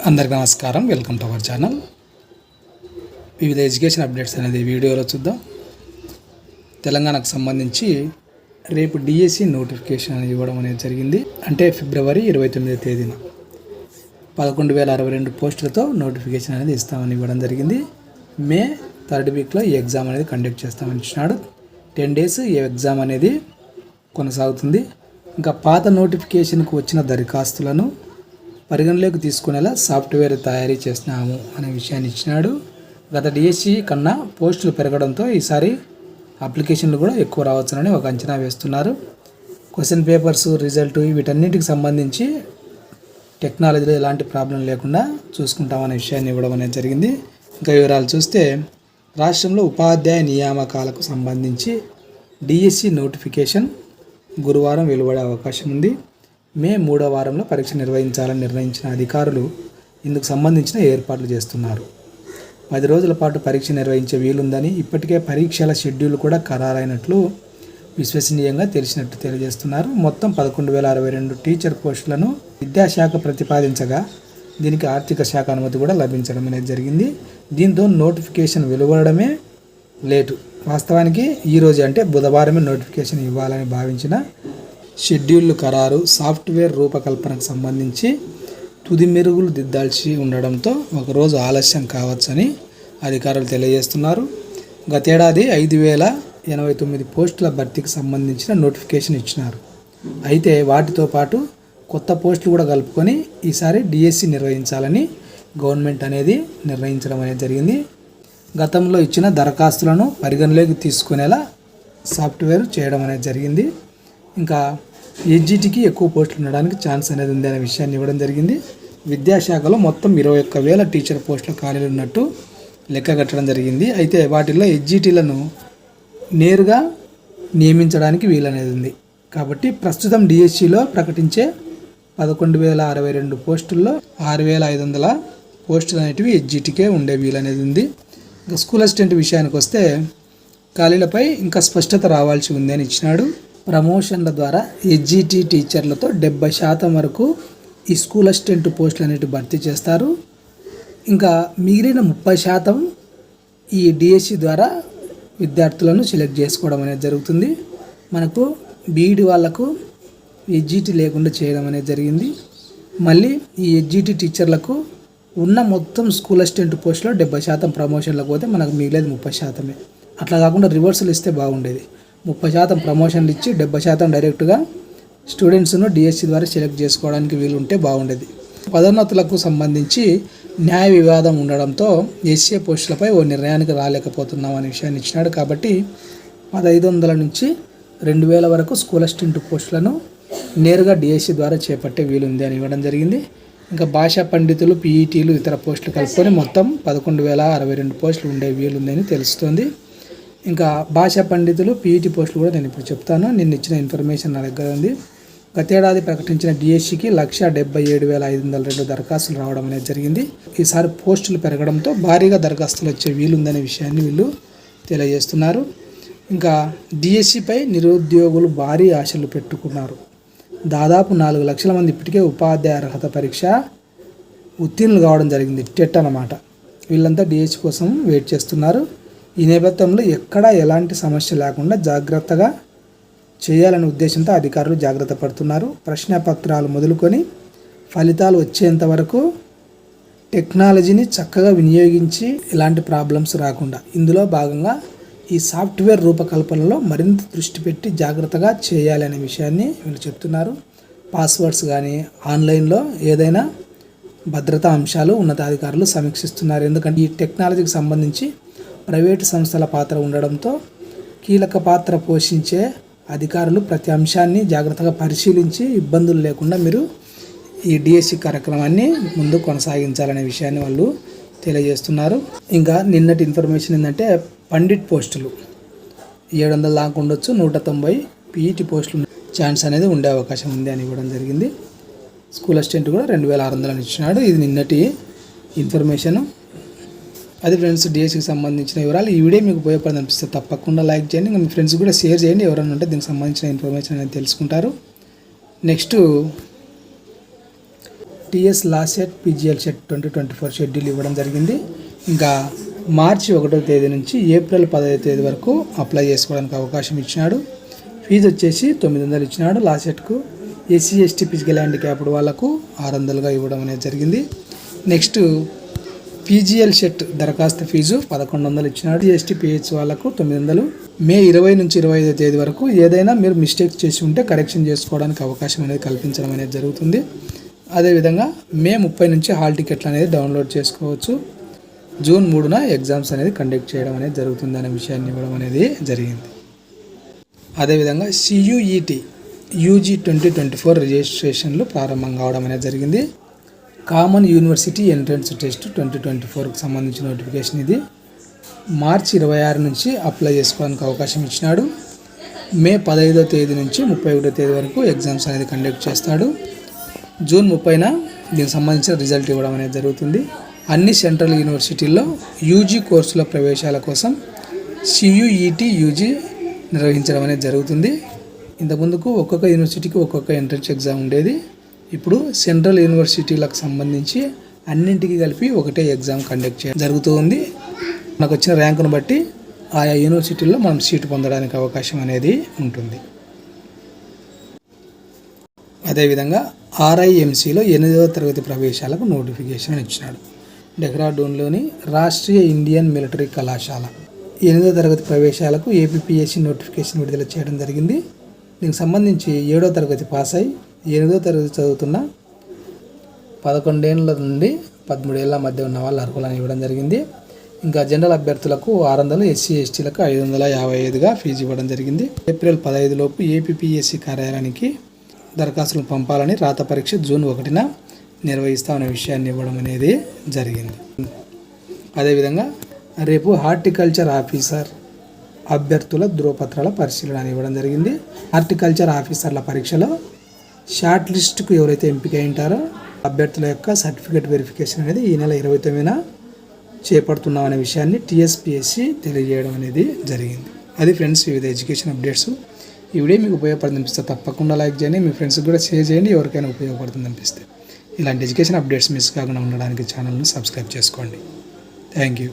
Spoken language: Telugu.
అందరికీ నమస్కారం. Welcome to our channel. వివిధ ఎడ్యుకేషన్ అప్డేట్స్ అనేది వీడియోలో చూద్దాం. తెలంగాణకు సంబంధించి రేపు డిఎస్సి నోటిఫికేషన్ అనేది ఇవ్వడం అనేది జరిగింది. అంటే ఫిబ్రవరి 29వ తేదీన 11,062 పోస్టులతో నోటిఫికేషన్ అనేది ఇస్తామని ఇవ్వడం జరిగింది. మే 3rd వీక్లో ఈ ఎగ్జామ్ అనేది కండక్ట్ చేస్తామని ఇచ్చినాడు. 10 డేస్ ఈ ఎగ్జామ్ అనేది కొనసాగుతుంది. ఇంకా పాత నోటిఫికేషన్కు వచ్చిన దరఖాస్తులను పరిగణలోకి తీసుకునేలా సాఫ్ట్వేర్ తయారీ చేస్తున్నాము అనే విషయాన్ని ఇచ్చినాడు. గత డిఎస్సి కన్నా పోస్టులు పెరగడంతో ఈసారి అప్లికేషన్లు కూడా ఎక్కువ రావచ్చునని ఒక అంచనా వేస్తున్నారు. క్వశ్చన్ పేపర్స్, రిజల్ట్ వీటన్నిటికి సంబంధించి టెక్నాలజీలో ఎలాంటి ప్రాబ్లం లేకుండా చూసుకుంటామనే విషయాన్ని ఇవ్వడం అనేది జరిగింది. ఇంకా వివరాలు చూస్తే రాష్ట్రంలో ఉపాధ్యాయ నియామకాలకు సంబంధించి డిఎస్సి నోటిఫికేషన్ గురువారం వెలువడే అవకాశం ఉంది. మే 3వ వారంలో పరీక్ష నిర్వహించాలని నిర్ణయించిన అధికారులు ఇందుకు సంబంధించిన ఏర్పాట్లు చేస్తున్నారు. 10 రోజుల పాటు పరీక్ష నిర్వహించే వీలుందని, ఇప్పటికే పరీక్షల షెడ్యూల్ కూడా ఖరారైనట్లు విశ్వసనీయంగా తెలిసినట్టు తెలియజేస్తున్నారు. మొత్తం 11,062 టీచర్ పోస్టులను విద్యాశాఖ ప్రతిపాదించగా దీనికి ఆర్థిక శాఖ అనుమతి కూడా లభించడం అనేది జరిగింది. దీంతో నోటిఫికేషన్ వెలువడమే లేటు. వాస్తవానికి ఈరోజు అంటే బుధవారమే నోటిఫికేషన్ ఇవ్వాలని భావించిన షెడ్యూళ్లు ఖరారు, సాఫ్ట్వేర్ రూపకల్పనకు సంబంధించి తుది మెరుగులు దిద్దాల్సి ఉండడంతో ఒకరోజు ఆలస్యం కావచ్చని అధికారులు తెలియజేస్తున్నారు. గతేడాది 5,089 పోస్టుల భర్తీకి సంబంధించిన నోటిఫికేషన్ ఇచ్చినారు. అయితే వాటితో పాటు కొత్త పోస్టులు కూడా కలుపుకొని ఈసారి డిఎస్సి నిర్వహించాలని గవర్నమెంట్ అనేది నిర్ణయించడం అనేది జరిగింది. గతంలో ఇచ్చిన దరఖాస్తులను పరిగణలోకి తీసుకునేలా సాఫ్ట్వేర్ చేయడం అనేది జరిగింది. ఇంకా ఎస్జిటికి ఎక్కువ పోస్టులు ఉండడానికి ఛాన్స్ అనేది ఉంది అనే విషయాన్ని ఇవ్వడం జరిగింది. విద్యాశాఖలో మొత్తం 21,000 టీచర్ పోస్టుల ఖాళీలు ఉన్నట్టు లెక్క కట్టడం జరిగింది. అయితే వాటిల్లో ఎస్జిటీలను నేరుగా నియమించడానికి వీలనేది ఉంది. కాబట్టి ప్రస్తుతం డిఎస్సిలో ప్రకటించే 11,062 పోస్టుల్లో 6,500 పోస్టులు అనేటివి ఎస్జిటికే ఉండే వీలనేది ఉంది. ఇంకా స్కూల్ అసిస్టెంట్ విషయానికి వస్తే ఖాళీలపై ఇంకా స్పష్టత రావాల్సి ఉంది అని ఇచ్చినాడు. ప్రమోషన్ల ద్వారా ఎస్జిటి టీచర్లతో 70% వరకు ఈ స్కూల్ అసిస్టెంట్ పోస్టులు అనేవి భర్తీ చేస్తారు. ఇంకా మిగిలిన 30% ఈ డిఎస్సి ద్వారా విద్యార్థులను సెలెక్ట్ చేసుకోవడం అనేది జరుగుతుంది. మనకు బీఈడి వాళ్ళకు ఎస్జిటి లేకుండా చేయడం అనేది జరిగింది. మళ్ళీ ఈ ఎస్జిటి టీచర్లకు ఉన్న మొత్తం స్కూల్ అసిస్టెంట్ పోస్టులో 70% ప్రమోషన్లకు పోతే మనకు మిగిలేదు 30%. అట్లా కాకుండా రివర్సల్ ఇస్తే బాగుండేది. 30% ప్రమోషన్లు ఇచ్చి 70% డైరెక్ట్గా స్టూడెంట్స్ను డిఎస్సి ద్వారా సెలెక్ట్ చేసుకోవడానికి వీలు ఉంటే బాగుండేది. పదోన్నతులకు సంబంధించి న్యాయ వివాదం ఉండడంతో ఎస్ఏ పోస్టులపై ఓ నిర్ణయానికి రాలేకపోతున్నాం అనే విషయాన్ని ఇచ్చినాడు. కాబట్టి 1,500 నుంచి 2,000 వరకు స్కూల్ అసిస్టెంట్ పోస్టులను నేరుగా డిఎస్సి ద్వారా చేపట్టే వీలుంది అని ఇవ్వడం జరిగింది. ఇంకా భాషా పండితులు, పీఈటీలు, ఇతర పోస్టులు కలుపుకొని మొత్తం 11,062 పోస్టులు ఉండే వీలుందని తెలుస్తోంది. ఇంకా భాషా పండితులు, పీఈటీ పోస్టులు కూడా నేను ఇప్పుడు చెప్తాను. నిన్న ఇచ్చిన ఇన్ఫర్మేషన్ నా దగ్గర ఉంది. గతేడాది ప్రకటించిన డిఎస్సికి 1,77,502 దరఖాస్తులు రావడం అనేది జరిగింది. ఈసారి పోస్టులు పెరగడంతో భారీగా దరఖాస్తులు వచ్చే వీలుందనే విషయాన్ని వీళ్ళు తెలియజేస్తున్నారు. ఇంకా డిఎస్సిపై నిరుద్యోగులు భారీ ఆశలు పెట్టుకున్నారు. దాదాపు 4 లక్షల మంది ఇప్పటికే ఉపాధ్యాయ అర్హత పరీక్ష ఉత్తీర్ణులు కావడం జరిగింది. టెట్ అన్నమాట. వీళ్ళంతా డిఎస్సి కోసం వెయిట్ చేస్తున్నారు. ఈ నేపథ్యంలో ఎక్కడా ఎలాంటి సమస్య లేకుండా జాగ్రత్తగా చేయాలనే ఉద్దేశంతో అధికారులు జాగ్రత్త పడుతున్నారు. ప్రశ్నపత్రాలు మొదలుకొని ఫలితాలు వచ్చేంత వరకు టెక్నాలజీని చక్కగా వినియోగించి ఎలాంటి ప్రాబ్లమ్స్ రాకుండా ఇందులో భాగంగా ఈ సాఫ్ట్వేర్ రూపకల్పనలో మరింత దృష్టి పెట్టి జాగ్రత్తగా చేయాలి అనే విషయాన్ని వీళ్ళు చెప్తున్నారు. పాస్వర్డ్స్ కానీ ఆన్లైన్లో ఏదైనా భద్రతా అంశాలు ఉన్నతాధికారులు సమీక్షిస్తున్నారు. ఎందుకంటే ఈ టెక్నాలజీకి సంబంధించి ప్రైవేటు సంస్థల పాత్ర ఉండడంతో కీలక పాత్ర పోషించే అధికారులు ప్రతి అంశాన్ని జాగ్రత్తగా పరిశీలించి ఇబ్బందులు లేకుండా మీరు ఈ డిఎస్సి కార్యక్రమాన్ని ముందు కొనసాగించాలనే విషయాన్ని వాళ్ళు తెలియజేస్తున్నారు. ఇంకా నిన్నటి ఇన్ఫర్మేషన్ ఏంటంటే పండిట్ పోస్టులు 700 దాకా ఉండొచ్చు, 190 పీఈటీ పోస్టులు ఛాన్స్ అనేది ఉండే అవకాశం ఉంది అని ఇవ్వడం జరిగింది. స్కూల్ అసిస్టెంట్ కూడా 2,600 ఇచ్చినాడు. ఇది నిన్నటి ఇన్ఫర్మేషన్. అది ఫ్రెండ్స్ డిఎస్సికి సంబంధించిన వివరాలు. ఈ వీడియో మీకు ఉపయోగపడింది అనిపిస్తే తప్పకుండా లైక్ చేయండి. మీ ఫ్రెండ్స్ కూడా షేర్ చేయండి. ఎవరైనా ఉంటే దీనికి సంబంధించిన ఇన్ఫర్మేషన్ అనేది తెలుసుకుంటారు. Next TS law set PGL set 2024 schedule ఇవ్వడం జరిగింది. ఇంకా మార్చి 1వ తేదీ నుంచి ఏప్రిల్ 10వ తేదీ వరకు అప్లై చేసుకోవడానికి అవకాశం ఇచ్చినాడు. ఫీజు వచ్చేసి 900 ఇచ్చినాడు. లా సెట్కు ఎస్సీ ఎస్టీ ఫిజికల్ హ్యాండిక్యాప్డ్ వాళ్ళకు 600గా ఇవ్వడం అనేది జరిగింది. నెక్స్ట్ పీజీఎల్ సెట్ దరఖాస్తు ఫీజు 1100 ఇచ్చినాడు. ఎస్టీ పిహెచ్ వాళ్ళకు 900. మే 20 నుంచి 25వ తేదీ వరకు ఏదైనా మీరు మిస్టేక్స్ చేసి ఉంటే కరెక్షన్ చేసుకోవడానికి అవకాశం అనేది కల్పించడం అనేది జరుగుతుంది. అదేవిధంగా మే 30 నుంచి హాల్ టికెట్లు అనేది డౌన్లోడ్ చేసుకోవచ్చు. జూన్ 3న ఎగ్జామ్స్ అనేది కండక్ట్ చేయడం అనేది జరుగుతుంది అనే విషయాన్ని ఇవ్వడం అనేది జరిగింది. అదేవిధంగా సియుఈటి యూజీ 2024 రిజిస్ట్రేషన్లు ప్రారంభం కావడం అనేది జరిగింది. కామన్ యూనివర్సిటీ ఎంట్రన్స్ టెస్ట్ 2024కు సంబంధించిన నోటిఫికేషన్ ఇది. మార్చి 26 నుంచి అప్లై చేసుకోవడానికి అవకాశం ఇచ్చినాడు. మే 15వ తేదీ నుంచి 31వ తేదీ వరకు ఎగ్జామ్స్ అనేది కండక్ట్ చేస్తాడు. జూన్ 30న దీనికి సంబంధించిన రిజల్ట్ ఇవ్వడం అనేది జరుగుతుంది. అన్ని సెంట్రల్ యూనివర్సిటీల్లో యూజీ కోర్సుల ప్రవేశాల కోసం సియుఈటి యూజీ నిర్వహించడం అనేది జరుగుతుంది. ఇంతకుముందుకు ఒక్కొక్క యూనివర్సిటీకి ఒక్కొక్క ఎంట్రన్స్ ఎగ్జామ్ ఉండేది. ఇప్పుడు సెంట్రల్ యూనివర్సిటీలకు సంబంధించి అన్నింటికి కలిపి ఒకటే ఎగ్జామ్ కండక్ట్ చేయడం జరుగుతూ ఉంది. మనకు వచ్చిన ర్యాంకును బట్టి ఆయా యూనివర్సిటీల్లో మనం సీటు పొందడానికి అవకాశం అనేది ఉంటుంది. అదేవిధంగా ఆర్ఐఎంసీలో 8వ తరగతి ప్రవేశాలకు నోటిఫికేషన్ ఇచ్చినాడు. డెహ్రాడూన్లోని రాష్ట్రీయ ఇండియన్ మిలిటరీ కళాశాల 8వ తరగతి ప్రవేశాలకు ఏపీపీఎస్సీ నోటిఫికేషన్ విడుదల చేయడం జరిగింది. దీనికి సంబంధించి 7వ తరగతి పాస్ అయి 8వ తరగతి చదువుతున్న 11 ఏళ్ళ నుండి 13 ఏళ్ళ మధ్య ఉన్న వాళ్ళు అర్హులని ఇవ్వడం జరిగింది. ఇంకా జనరల్ అభ్యర్థులకు 600, ఎస్సీ ఎస్టీలకు 555గా ఫీజు ఇవ్వడం జరిగింది. ఏప్రిల్ 15 లోపు ఏపీపీఎస్సీ కార్యాలయానికి దరఖాస్తులు పంపాలని రాత పరీక్ష జూన్ 1న నిర్వహిస్తామనే విషయాన్ని ఇవ్వడం అనేది జరిగింది. అదేవిధంగా రేపు హార్టికల్చర్ ఆఫీసర్ అభ్యర్థుల ధృవపత్రాల పరిశీలన అని ఇవ్వడం జరిగింది. హార్టికల్చర్ ఆఫీసర్ల పరీక్షలో షార్ట్ లిస్ట్కు ఎవరైతే ఎంపిక అయింటారో అభ్యర్థుల యొక్క సర్టిఫికేట్ వెరిఫికేషన్ అనేది ఈ నెల 29న చేపడుతున్నాం అనే విషయాన్ని టీఎస్పీఎస్సీ తెలియజేయడం అనేది జరిగింది. అది ఫ్రెండ్స్ వివిధ ఎడ్యుకేషన్ అప్డేట్స్. ఈ వీడియో మీకు ఉపయోగపడుతుంది అనిపిస్తే తప్పకుండా లైక్ చేయండి, మీ ఫ్రెండ్స్కి కూడా షేర్ చేయండి. ఎవరికైనా ఉపయోగపడుతుంది అనిపిస్తే ఇలాంటి ఎడ్యుకేషన్ అప్డేట్స్ మిస్ కాకుండా ఉండడానికి ఛానల్ని సబ్స్క్రైబ్ చేసుకోండి. Thank you.